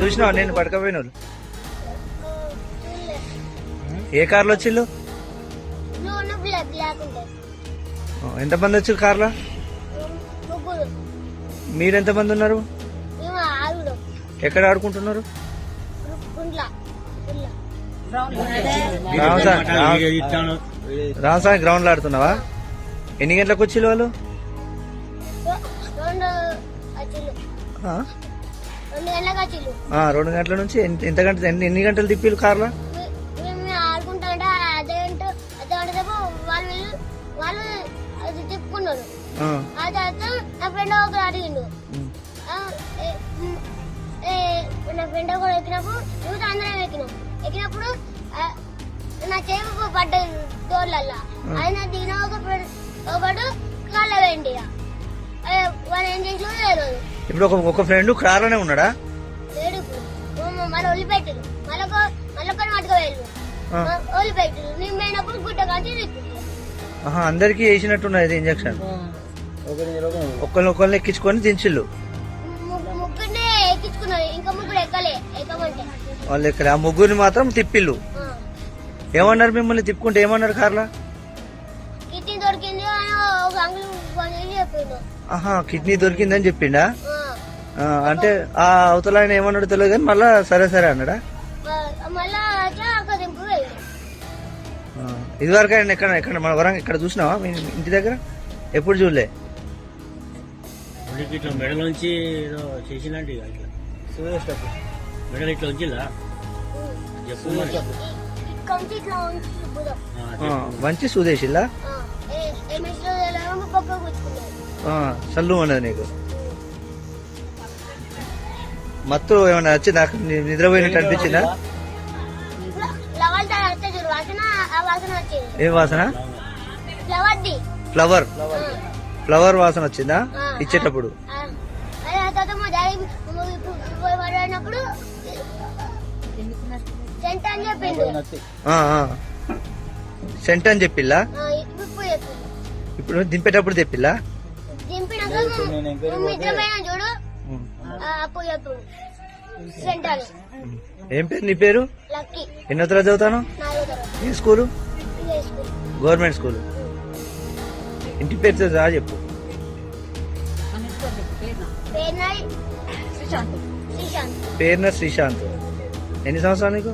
చూసినావా నేను పడకపోయిన వాళ్ళు? ఏ కార్లో వచ్చిళ్ళు? ఎంతమంది వచ్చారు కార్లో? మీరెంతమంది ఉన్నారు? ఎక్కడ ఆడుకుంటున్నారు? రామస్వామి గ్రౌండ్ లో ఆడుతున్నావా? ఎన్ని గంటలకు వచ్చిళ్ళు వాళ్ళు? 2 గంటల నుంచి ఎంత గంట ఎన్ని గంటలు తిప్పిళ్ళు కార్లో? తిప్పుకున్నారు. ఆ తర్వాత నా ఫ్రెండ్ ఒకరు అడిగిండు. నా ఫ్రెండ్ ఒకరు ఎక్కినప్పుడు యూత్ అందరం ఎక్కినప్పుడు నా చేపు పడ్డ డోర్లల్లా ఆయన దిగిన ఒకడు కాళ్ళ వేయండి. వాళ్ళు ఏం చేసినా లేదు. ఇప్పుడు ఒక ఫ్రెండ్ కార్లోనే ఉన్నాడా? లేడు. ఇప్పుడు మళ్ళీ వదిలిపెట్టారు. మళ్ళొక్కని మట్టుకు వెళ్ళు వదిలిపెట్టారు. నేను పోయినప్పుడు గుడ్డ కాంచి అందరికి వేసినట్టున్నది ఇంజక్షన్. ఒకరిని ఎక్కించుకొని దించిళ్ళు. ముగ్గురినే ఎక్కించుకున్నారు. ఇంకా ముగ్గురు ఎక్కమంటే వాళ్ళు ఎక్కలే. ఆ ముగ్గురిని మాత్రం తిప్పిళ్ళు. ఏమన్నారు మిమ్మల్ని తిప్పుకుంటే? ఏమన్నారు కార్లా? కిడ్నీ దొరికింది అని ఒక అంకుల్ చెప్పిండు. కిడ్నీ దొరికిందని చెప్పిండా? అంటే ఆ అవతల ఆయన ఏమన్నాడు తెలియదు కానీ మళ్ళా సరే సరే అన్నాడా? మళ్ళా ఇదివరకు ఆయన ఎక్కడ మన వరంగల్ ఇక్కడ చూసినావా మీ ఇంటి దగ్గర? ఎప్పుడు చూడలే. మెడల నుంచి చేసినట్టు మెడల్ ఇట్లా వచ్చిందా? మంచి సుదేశిల్లా చల్లు ఉన్నది నీకు. మత్తు ఏమన్నా వచ్చి నాకు నిద్రపోయినట్టు అనిపించిందా? ఏం వాసన? ఫ్లవర్ వాసన వచ్చిందా ఇచ్చేటప్పుడు? సెంట్ అని చెప్పిల్లా? ఇప్పుడు దింపేటప్పుడు తెప్పిల్లా? ఏం పేరు నీ పేరు? ఎన్నో తరగతి చదువుతాను? ఏ స్కూలు? Government school. ఇంటి పేరు చెప్పు. పేరున శ్రీశాంత్. ఎన్ని సంవత్సరాలు నీకు?